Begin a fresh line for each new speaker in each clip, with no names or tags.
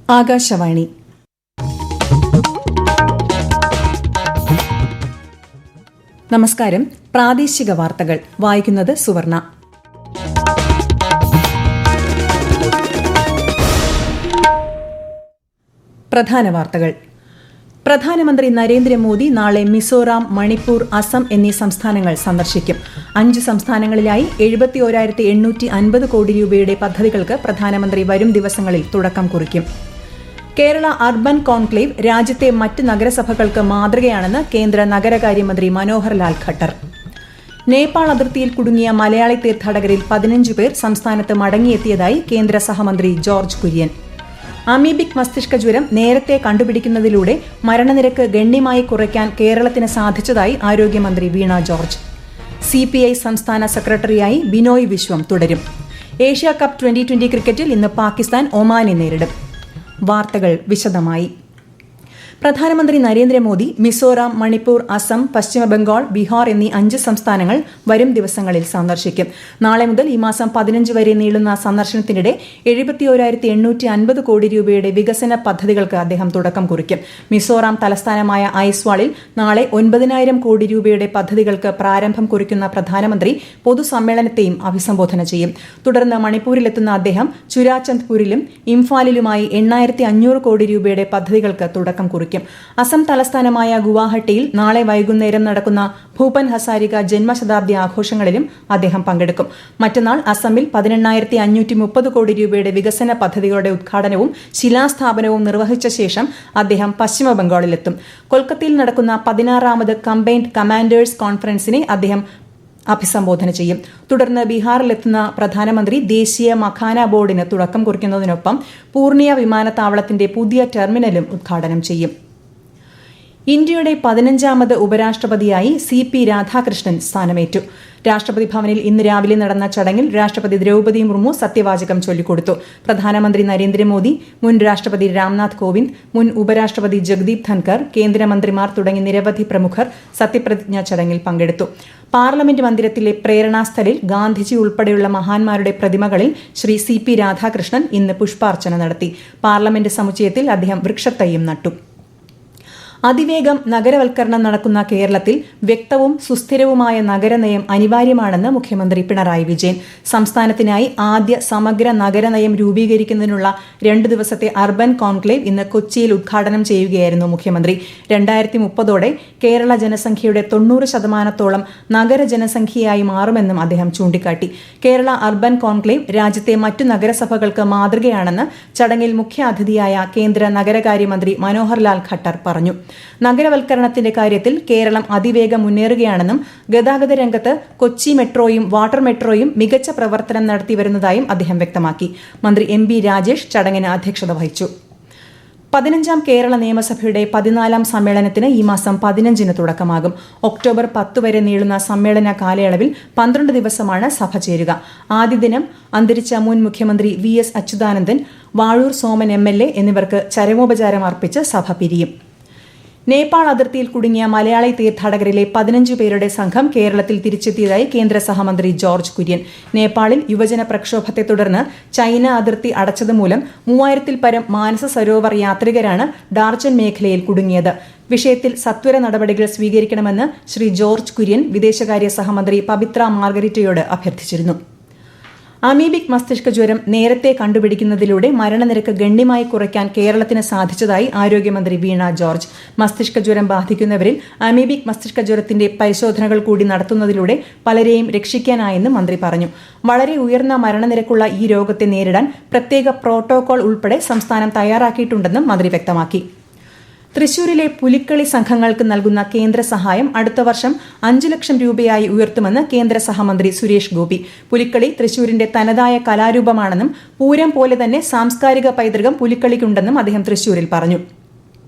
ആകാശവാണി. നമസ്കാരം. പ്രാദേശിക വാർത്തകൾ വായിക്കുന്നത് സുവർണ. പ്രധാന വാർത്തകൾ. പ്രധാനമന്ത്രി നരേന്ദ്രമോദി നാളെ മിസോറാം, മണിപ്പൂർ, അസം എന്നീ സംസ്ഥാനങ്ങൾ സന്ദർശിക്കും. 5 സംസ്ഥാനങ്ങളിലായി 71,850 കോടി രൂപയുടെ പദ്ധതികൾക്ക് പ്രധാനമന്ത്രി വരും ദിവസങ്ങളിൽ തുടക്കം കുറിക്കും. കേരള അർബൻ കോൺക്ലേവ് രാജ്യത്തെ മറ്റ് നഗരസഭകൾക്ക് മാതൃകയാണെന്ന് കേന്ദ്ര നഗരകാര്യമന്ത്രി മനോഹർ ലാൽ ഖട്ടർ. നേപ്പാൾ അതിർത്തിയിൽ കുടുങ്ങിയ മലയാളി തീർത്ഥാടകരിൽ 15 പേർ സംസ്ഥാനത്ത് മടങ്ങിയെത്തിയതായി കേന്ദ്ര സഹമന്ത്രി ജോർജ് കുര്യൻ. അമീബിക് മസ്തിഷ്ക ജ്വരം നേരത്തെ കണ്ടുപിടിക്കുന്നതിലൂടെ മരണനിരക്ക് ഗണ്യമായി കുറയ്ക്കാൻ കേരളത്തിന് സാധിച്ചതായി ആരോഗ്യമന്ത്രി വീണ ജോർജ്. CPI സംസ്ഥാന സെക്രട്ടറിയായി ബിനോയ് വിശ്വം തുടരും. ഏഷ്യാകപ്പ് 2020 ക്രിക്കറ്റിൽ ഇന്ന് പാകിസ്ഥാൻ ഒമാനെ നേരിടും. വാർത്തകൾ വിശദമായി. പ്രധാനമന്ത്രി നരേന്ദ്രമോദി മിസോറാം, മണിപ്പൂർ, അസം, പശ്ചിമബംഗാൾ, ബീഹാർ എന്നീ 5 സംസ്ഥാനങ്ങൾ വരും ദിവസങ്ങളിൽ സന്ദർശിക്കും. നാളെ മുതൽ ഈ മാസം 15 വരെ നീളുന്ന സന്ദർശനത്തിനിടെ 71,850 കോടി രൂപയുടെ വികസന പദ്ധതികൾക്ക് അദ്ദേഹം തുടക്കം കുറിക്കും. മിസോറാം തലസ്ഥാനമായ ഐസ്വാളിൽ നാളെ 9,000 കോടി രൂപയുടെ പദ്ധതികൾക്ക് പ്രാരംഭം കുറിക്കുന്ന പ്രധാനമന്ത്രി പൊതുസമ്മേളനത്തെയും അഭിസംബോധന ചെയ്യും. തുടർന്ന് മണിപ്പൂരിലെത്തുന്ന അദ്ദേഹം ചുരാചന്ദ്പൂരിലും ഇംഫാലിലുമായി 8,500 കോടി രൂപയുടെ പദ്ധതികൾക്ക് തുടക്കം കുറിക്കും. അസം തലസ്ഥാനമായ ഗുവാഹട്ടിയിൽ നാളെ വൈകുന്നേരം നടക്കുന്ന ഭൂപൻ ഹസാരിക ജന്മശതാബ്ദി ആഘോഷങ്ങളിലും അദ്ദേഹം പങ്കെടുക്കും. മറ്റന്നാൾ അസമിൽ 18,530 കോടി രൂപയുടെ വികസന പദ്ധതികളുടെ ഉദ്ഘാടനവും ശിലാസ്ഥാപനവും നിർവഹിച്ച ശേഷം അദ്ദേഹം പശ്ചിമബംഗാളിലെത്തും. കൊൽക്കത്തയിൽ നടക്കുന്ന 16ാമത് കമ്പൈൻഡ് കമാൻഡേഴ്സ് കോൺഫറൻസിനെ അദ്ദേഹം അഭിസംബോധന ചെയ്യും. തുടർന്ന് ബീഹാറിലെത്തുന്ന പ്രധാനമന്ത്രി ദേശീയ മഖാന ബോർഡിന് തുടക്കം കുറിക്കുന്നതിനൊപ്പം പൂർണിയ വിമാനത്താവളത്തിന്റെ പുതിയ ടെർമിനലും ഉദ്ഘാടനം ചെയ്യും. ഇന്ത്യയുടെ 15ാമത് ഉപരാഷ്ട്രപതിയായി CP രാധാകൃഷ്ണൻ സ്ഥാനമേറ്റു. രാഷ്ട്രപതി ഭവനിൽ ഇന്ന് രാവിലെ നടന്ന ചടങ്ങിൽ രാഷ്ട്രപതി ദ്രൌപദി മുർമു സത്യവാചകം ചൊല്ലിക്കൊടുത്തു. പ്രധാനമന്ത്രി നരേന്ദ്രമോദി, മുൻ രാഷ്ട്രപതി രാംനാഥ് കോവിന്ദ്, മുൻ ഉപരാഷ്ട്രപതി ജഗ്ദീപ് ധൻകർ, കേന്ദ്രമന്ത്രിമാർ തുടങ്ങി നിരവധി പ്രമുഖർ സത്യപ്രതിജ്ഞാ ചടങ്ങിൽ പങ്കെടുത്തു. പാർലമെന്റ് മന്ദിരത്തിലെ പ്രേരണാസ്ഥലിൽ ഗാന്ധിജി ഉൾപ്പെടെയുള്ള മഹാന്മാരുടെ പ്രതിമകളിൽ ശ്രീ CP രാധാകൃഷ്ണൻ ഇന്ന് പുഷ്പാർച്ചന നടത്തി. പാർലമെന്റ് സമുച്ചയത്തിൽ അദ്ദേഹം വൃക്ഷത്തൈയും നട്ടു. അതിവേഗം നഗരവൽക്കരണം നടക്കുന്ന കേരളത്തിൽ വ്യക്തവും സുസ്ഥിരവുമായ നഗരനയം അനിവാര്യമാണെന്ന് മുഖ്യമന്ത്രി പിണറായി വിജയൻ. സംസ്ഥാനത്തിനായി ആദ്യ സമഗ്ര നഗരനയം രൂപീകരിക്കുന്നതിനുള്ള 2 ദിവസത്തെ അർബൻ കോൺക്ലേവ് ഇന്ന് കൊച്ചിയിൽ ഉദ്ഘാടനം ചെയ്യുകയായിരുന്നു മുഖ്യമന്ത്രി. 2030ഓടെ കേരള ജനസംഖ്യയുടെ 90% നഗരജനസംഖ്യയായി മാറുമെന്നും അദ്ദേഹം ചൂണ്ടിക്കാട്ടി. കേരള അർബൻ കോൺക്ലേവ് രാജ്യത്തെ മറ്റു നഗരസഭകൾക്ക് മാതൃകയാണെന്ന് ചടങ്ങിൽ മുഖ്യാതിഥിയായ കേന്ദ്ര നഗരകാര്യമന്ത്രി മനോഹർ ലാൽ ഖട്ടർ പറഞ്ഞു. നഗരവൽക്കരണത്തിന്റെ കാര്യത്തിൽ കേരളം അതിവേഗം മുന്നേറുകയാണെന്നും ഗതാഗത രംഗത്ത് കൊച്ചി മെട്രോയും വാട്ടർ മെട്രോയും മികച്ച പ്രവർത്തനം നടത്തിവരുന്നതായും അദ്ദേഹം വ്യക്തമാക്കി. മന്ത്രി MB രാജേഷ് ചടങ്ങിന് അധ്യക്ഷത വഹിച്ചു. 15ാം കേരള നിയമസഭയുടെ 14ാം സമ്മേളനത്തിന് ഈ മാസം 15-ന് തുടക്കമാകും. ഒക്ടോബർ 10 വരെ നീളുന്ന സമ്മേളന കാലയളവിൽ 12 ദിവസമാണ് സഭ ചേരുക. ആദ്യ ദിനം അന്തരിച്ച മുൻ മുഖ്യമന്ത്രി VS അച്യുതാനന്ദൻ, വാഴൂർ സോമൻ MLA എന്നിവർക്ക് ചരമോപചാരം അർപ്പിച്ച് സഭ പിരിയും. നേപ്പാൾ അതിർത്തിയിൽ കുടുങ്ങിയ മലയാളി തീർത്ഥാടകരിലെ 15 പേരുടെ സംഘം കേരളത്തിൽ തിരിച്ചെത്തിയതായി കേന്ദ്ര സഹമന്ത്രി ജോർജ് കുര്യൻ. നേപ്പാളിൽ യുവജന പ്രക്ഷോഭത്തെ തുടർന്ന് ചൈന അതിർത്തി അടച്ചതുമൂലം 3000-ൽ പരം മാനസ സരോവർ യാത്രികരാണ് ഡാർച്ചൻ മേഖലയിൽ കുടുങ്ങിയത്. വിഷയത്തിൽ സത്വര നടപടികൾ സ്വീകരിക്കണമെന്ന് ശ്രീ ജോർജ് കുര്യൻ വിദേശകാര്യ സഹമന്ത്രി പവിത്ര മാർഗരിറ്റയോട് അഭ്യർത്ഥിച്ചിരുന്നു. അമീബിക് മസ്തിഷ്ക ജ്വരം നേരത്തെ കണ്ടുപിടിക്കുന്നതിലൂടെ മരണനിരക്ക് ഗണ്യമായി കുറയ്ക്കാൻ കേരളത്തിന് സാധിച്ചതായി ആരോഗ്യമന്ത്രി വീണ ജോർജ്. മസ്തിഷ്ക ജ്വരം ബാധിക്കുന്നവരിൽ അമീബിക് മസ്തിഷ്ക ജ്വരത്തിന്റെ പരിശോധനകൾ കൂടി നടത്തുന്നതിലൂടെ പലരെയും രക്ഷിക്കാനായെന്ന് മന്ത്രി പറഞ്ഞു. വളരെ ഉയർന്ന മരണനിരക്കുള്ള ഈ രോഗത്തെ നേരിടാൻ പ്രത്യേക പ്രോട്ടോകോൾ ഉൾപ്പെടെ സംസ്ഥാനം തയ്യാറാക്കിയിട്ടുണ്ടെന്നും മന്ത്രി വ്യക്തമാക്കി. തൃശൂരിലെ പുലിക്കളി സംഘങ്ങൾക്ക് നൽകുന്ന കേന്ദ്ര സഹായം അടുത്ത വർഷം 5 ലക്ഷം രൂപയായി ഉയർത്തുമെന്ന് കേന്ദ്ര സഹമന്ത്രി സുരേഷ് ഗോപി. പുലിക്കളി തൃശൂരിന്റെ തനതായ കലാരൂപമാണെന്നും പൂരം പോലെ തന്നെ സാംസ്കാരിക പൈതൃകം പുലിക്കളിക്കുണ്ടെന്നും അദ്ദേഹം തൃശൂരിൽ പറഞ്ഞു.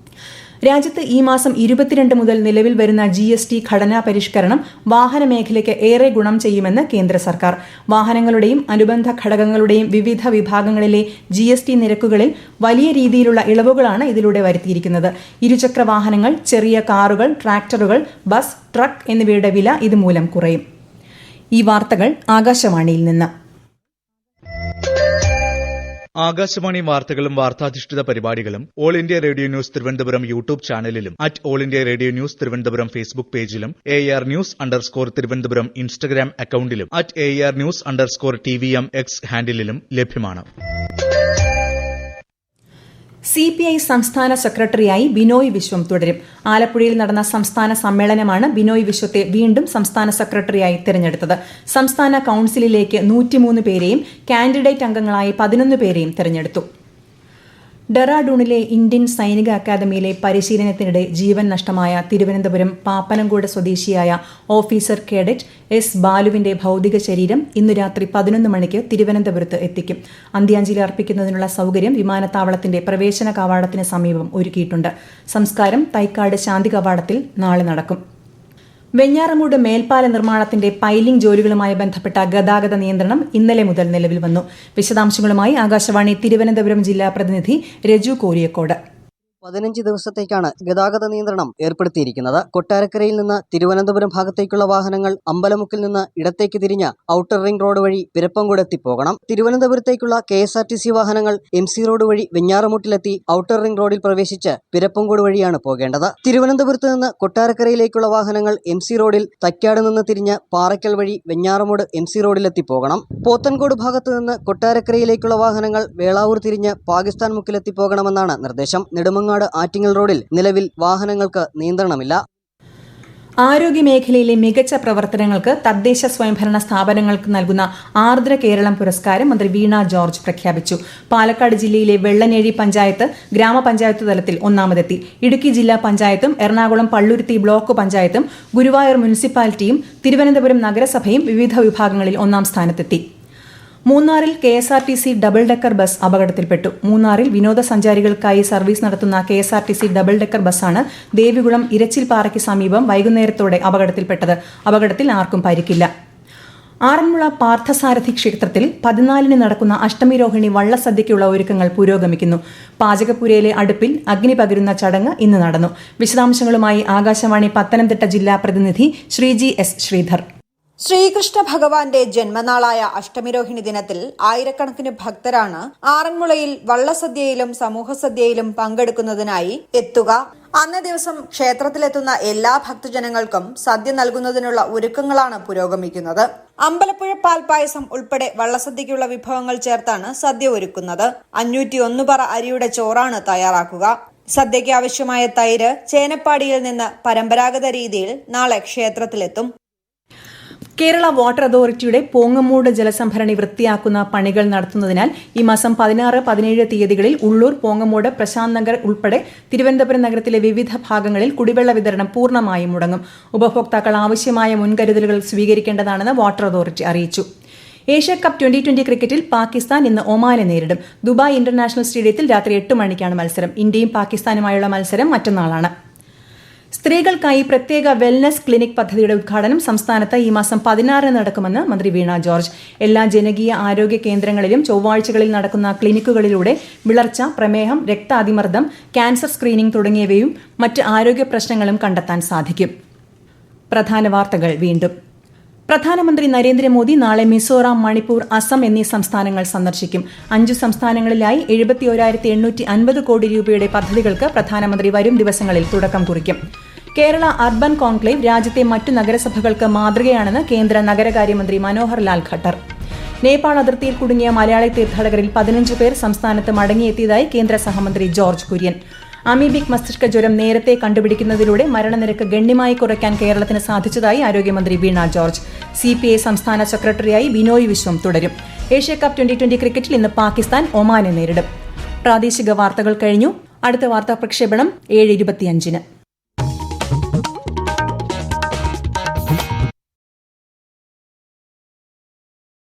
രാജ്യത്ത് ഈ മാസം 22 മുതൽ നിലവിൽ വരുന്ന GST ഘടനാ പരിഷ്കരണം വാഹന മേഖലയ്ക്ക് ഏറെ ഗുണം ചെയ്യുമെന്ന് കേന്ദ്ര സർക്കാർ. വാഹനങ്ങളുടെയും അനുബന്ധ ഘടകങ്ങളുടെയും വിവിധ വിഭാഗങ്ങളിലെ GST നിരക്കുകളിൽ വലിയ രീതിയിലുള്ള ഇളവുകളാണ് ഇതിലൂടെ വരുത്തിയിരിക്കുന്നത്. ഇരുചക്ര വാഹനങ്ങൾ, ചെറിയ കാറുകൾ, ട്രാക്ടറുകൾ, ബസ്, ട്രക്ക് എന്നിവയുടെ വില ഇതുമൂലം കുറയും. ഈ വാർത്തകൾ ആകാശവാണിയിൽ നിന്ന്.
ആകാശവാണി വാർത്തകളും വാർത്താധിഷ്ഠിത പരിപാടികളും all India radio news Thiruvananthapuram YouTube ചാനലിലും @all India radio news Thiruvananthapuram Facebook പേജിലും AR News_ തിരുവനന്തപുരം ഇൻസ്റ്റഗ്രാം അക്കൌണ്ടിലും @AR News_TVM X ഹാൻഡിലും ലഭ്യമാണ്.
CPI സംസ്ഥാന സെക്രട്ടറിയായി ബിനോയ് വിശ്വം തുടരും. ആലപ്പുഴയിൽ നടന്ന സംസ്ഥാന സമ്മേളനമാണ് ബിനോയ് വിശ്വത്തെ വീണ്ടും സംസ്ഥാന സെക്രട്ടറിയായി തെരഞ്ഞെടുത്തത്. സംസ്ഥാന കൌൺസിലിലേക്ക് 103 പേരെയും കാൻഡിഡേറ്റ് അംഗങ്ങളായി 11 പേരെയും തെരഞ്ഞെടുത്തു. ഡെറാഡൂണിലെ ഇന്ത്യൻ സൈനിക അക്കാദമിയിലെ പരിശീലനത്തിനിടെ ജീവൻ നഷ്ടമായ തിരുവനന്തപുരം പാപ്പനംകോട് സ്വദേശിയായ ഓഫീസർ കേഡറ്റ് എസ് ബാലുവിന്റെ ഭൌതിക ശരീരം ഇന്നു രാത്രി 11 മണിക്ക് തിരുവനന്തപുരത്ത് എത്തിക്കും. അന്ത്യാഞ്ജലി അർപ്പിക്കുന്നതിനുള്ള സൌകര്യം വിമാനത്താവളത്തിന്റെ പ്രവേശന കവാടത്തിന് സമീപം ഒരുക്കിയിട്ടുണ്ട്. സംസ്കാരം തൈക്കാട് ശാന്തി കവാടത്തിൽ നാളെ നടക്കും. വെഞ്ഞാറമൂട് മേൽപ്പാല നിർമ്മാണത്തിന്റെ പൈലിംഗ് ജോലികളുമായി ബന്ധപ്പെട്ട ഗതാഗത നിയന്ത്രണം ഇന്നലെ മുതൽ നിലവിൽ വന്നു. വിശദാംശങ്ങളുമായി ആകാശവാണി തിരുവനന്തപുരം ജില്ലാ പ്രതിനിധി രജു കോരിയക്കോട്.
15 ദിവസത്തേക്കാണ് ഗതാഗത നിയന്ത്രണം ഏർപ്പെടുത്തിയിരിക്കുന്നത്. കൊട്ടാരക്കരയിൽ നിന്ന് തിരുവനന്തപുരം ഭാഗത്തേക്കുള്ള വാഹനങ്ങൾ അമ്പലമുക്കിൽ നിന്ന് ഇടത്തേക്ക് തിരിഞ്ഞ് ഔട്ടർ റിംഗ് റോഡ് വഴി പിരപ്പങ്കോട് എത്തിപ്പോകണം. തിരുവനന്തപുരത്തേക്കുള്ള KSRTC വാഹനങ്ങൾ MC റോഡ് വഴി വെഞ്ഞാറമൂട്ടിലെത്തി ഔട്ടർ റിംഗ് റോഡിൽ പ്രവേശിച്ച് പിരപ്പങ്കോട് വഴിയാണ് പോകേണ്ടത്. തിരുവനന്തപുരത്ത് നിന്ന് കൊട്ടാരക്കരയിലേക്കുള്ള വാഹനങ്ങൾ MC റോഡിൽ തൈക്കാട് നിന്ന് തിരിഞ്ഞ് പാറയ്ക്കൽ വഴി വെഞ്ഞാറമൂട് MC റോഡിലെത്തി പോകണം. പോത്തൻകോട് ഭാഗത്ത് നിന്ന് കൊട്ടാരക്കരയിലേക്കുള്ള വാഹനങ്ങൾ വേളാവൂർ തിരിഞ്ഞ് പാകിസ്ഥാൻ മുക്കിലെത്തി പോകണമെന്നാണ് നിർദ്ദേശം. നെടുമങ്ങാട് ആറ്റിങ്ങൽ റോഡിൽ നിലവിൽ വാഹനങ്ങൾക്ക് നിയന്ത്രണമില്ല.
ആരോഗ്യമേഖലയിലെ മികച്ച പ്രവർത്തനങ്ങൾക്ക് തദ്ദേശ സ്വയംഭരണ സ്ഥാപനങ്ങൾക്ക് നൽകുന്ന ആർദ്ര കേരളം പുരസ്കാരം മന്ത്രി വീണ ജോർജ് പ്രഖ്യാപിച്ചു. പാലക്കാട് ജില്ലയിലെ വെള്ളനേഴി പഞ്ചായത്ത് ഗ്രാമപഞ്ചായത്ത് തലത്തിൽ ഒന്നാമതെത്തി. ഇടുക്കി ജില്ലാ പഞ്ചായത്തും എറണാകുളം പള്ളുരുത്തി ബ്ലോക്ക് പഞ്ചായത്തും ഗുരുവായൂർ മുനിസിപ്പാലിറ്റിയും തിരുവനന്തപുരം നഗരസഭയും വിവിധ വിഭാഗങ്ങളിൽ ഒന്നാം സ്ഥാനത്തെത്തി. മൂന്നാറിൽ KSRTC ഡബിൾ ഡെക്കർ ബസ് അപകടത്തിൽപ്പെട്ടു. മൂന്നാറിൽ വിനോദസഞ്ചാരികൾക്കായി സർവീസ് നടത്തുന്ന KSRTC ഡബിൾ ഡെക്കർ ബസ്സാണ് ദേവികുളം ഇരച്ചിൽപ്പാറയ്ക്ക് സമീപം വൈകുന്നേരത്തോടെ അപകടത്തിൽപ്പെട്ടത്. അപകടത്തിൽ ആർക്കും പരിക്കില്ല. ആറന്മുള പാർത്ഥസാരഥി ക്ഷേത്രത്തിൽ 14-ന് നടക്കുന്ന അഷ്ടമിരോഹിണി വള്ളസദ്യയ്ക്കുള്ള ഒരുക്കങ്ങൾ പുരോഗമിക്കുന്നു. പാചകപ്പുരയിലെ അടുപ്പിൽ അഗ്നി പകരുന്ന ചടങ്ങ് ഇന്ന് നടന്നു. വിശദാംശങ്ങളുമായി ആകാശവാണി പത്തനംതിട്ട ജില്ലാ പ്രതിനിധി ശ്രീജി S ശ്രീധർ.
ശ്രീകൃഷ്ണ ഭഗവാന്റെ ജന്മനാളായ അഷ്ടമിരോഹിണി ദിനത്തിൽ ആയിരക്കണക്കിന് ഭക്തരാണ് ആറന്മുളയിൽ വള്ളസദ്യയിലും സമൂഹസദ്യയിലും പങ്കെടുക്കുന്നതിനായി എത്തുക. അന്നേ ദിവസം ക്ഷേത്രത്തിലെത്തുന്ന എല്ലാ ഭക്തജനങ്ങൾക്കും സദ്യ നൽകുന്നതിനുള്ള ഒരുക്കങ്ങളാണ് പുരോഗമിക്കുന്നത്. അമ്പലപ്പുഴ പാൽപായസം ഉൾപ്പെടെ വള്ളസദ്യയ്ക്കുള്ള വിഭവങ്ങൾ ചേർത്താണ് സദ്യ ഒരുക്കുന്നത്. 501 പറ അരിയുടെ ചോറാണ് തയ്യാറാക്കുക. സദ്യയ്ക്ക് ആവശ്യമായ തൈര് ചേനപ്പാടിയിൽ നിന്ന് പരമ്പരാഗത രീതിയിൽ നാളെ ക്ഷേത്രത്തിലെത്തും.
കേരള വാട്ടർ അതോറിറ്റിയുടെ പോങ്ങമൂട് ജലസംഭരണി വൃത്തിയാക്കുന്ന പണികൾ നടത്തുന്നതിനാൽ ഈ മാസം 16, 17 തീയതികളിൽ ഉള്ളൂർ, പോങ്ങമൂട്, പ്രശാന്ത് നഗർ ഉൾപ്പെടെ തിരുവനന്തപുരം നഗരത്തിലെ വിവിധ ഭാഗങ്ങളിൽ കുടിവെള്ള വിതരണം പൂർണ്ണമായും മുടങ്ങും. ഉപഭോക്താക്കൾ ആവശ്യമായ മുൻകരുതലുകൾ സ്വീകരിക്കേണ്ടതാണെന്ന് വാട്ടർ അതോറിറ്റി അറിയിച്ചു. ഏഷ്യാകപ്പ് 2020 ക്രിക്കറ്റിൽ പാകിസ്ഥാൻ ഇന്ന് ഒമാനെ നേരിടും. ദുബായ് ഇന്റർനാഷണൽ സ്റ്റേഡിയത്തിൽ രാത്രി 8 മണിക്കാണ് മത്സരം. ഇന്ത്യയും പാകിസ്ഥാനുമായുള്ള മത്സരം മറ്റന്നാളാണ്. സ്ത്രീകൾക്കായി പ്രത്യേക വെൽനസ് ക്ലിനിക് പദ്ധതിയുടെ ഉദ്ഘാടനം സംസ്ഥാനത്ത് ഈ മാസം 16-ന് നടക്കുമെന്ന് മന്ത്രി വീണ ജോർജ്. എല്ലാ ജനകീയ ആരോഗ്യ കേന്ദ്രങ്ങളിലും ചൊവ്വാഴ്ചകളിൽ നടക്കുന്ന ക്ലിനിക്കുകളിലൂടെ വിളർച്ച, പ്രമേഹം, രക്താതിമർദ്ദം, ക്യാൻസർ സ്ക്രീനിംഗ് തുടങ്ങിയവയും മറ്റ് ആരോഗ്യ പ്രശ്നങ്ങളും കണ്ടെത്താൻ സാധിക്കും. പ്രധാന വാർത്തകൾ വീണ്ടും. പ്രധാനമന്ത്രി നരേന്ദ്രമോദി നാളെ മിസോറാം, മണിപ്പൂർ, അസം എന്നീ സംസ്ഥാനങ്ങൾ സന്ദർശിക്കും. 5 സംസ്ഥാനങ്ങളിലായി 71,850 കോടി രൂപയുടെ പദ്ധതികൾക്ക് പ്രധാനമന്ത്രി വരും ദിവസങ്ങളിൽ തുടക്കം കുറിക്കും. കേരള അർബൻ കോൺക്ലേവ് രാജ്യത്തെ മറ്റു നഗരസഭകൾക്ക് മാതൃകയാണെന്ന് കേന്ദ്ര നഗരകാര്യമന്ത്രി മനോഹർ ലാൽ ഖട്ടർ. നേപ്പാൾ അതിർത്തിയിൽ കുടുങ്ങിയ മലയാളി തീർത്ഥാടകരിൽ 15 പേർ സംസ്ഥാനത്ത് മടങ്ങിയെത്തിയതായി കേന്ദ്ര സഹമന്ത്രി ജോർജ് കുര്യൻ. അമീബിക് മസ്തിഷ്ക ജ്വരം നേരത്തെ കണ്ടുപിടിക്കുന്നതിലൂടെ മരണനിരക്ക് ഗണ്യമായി കുറയ്ക്കാൻ കേരളത്തിന് സാധിച്ചതായി ആരോഗ്യമന്ത്രി വീണ ജോർജ്. CPI സംസ്ഥാന സെക്രട്ടറിയായി ബിനോയ് വിശ്വം തുടരും. ഏഷ്യാകപ്പ് 2020 ക്രിക്കറ്റിൽ ഇന്ന് പാകിസ്ഥാൻ ഒമാനെ നേരിടും. പ്രാദേശിക വാർത്തകൾ കഴിഞ്ഞു. അടുത്ത വാർത്താ പ്രക്ഷേപണം 7:25-ന്.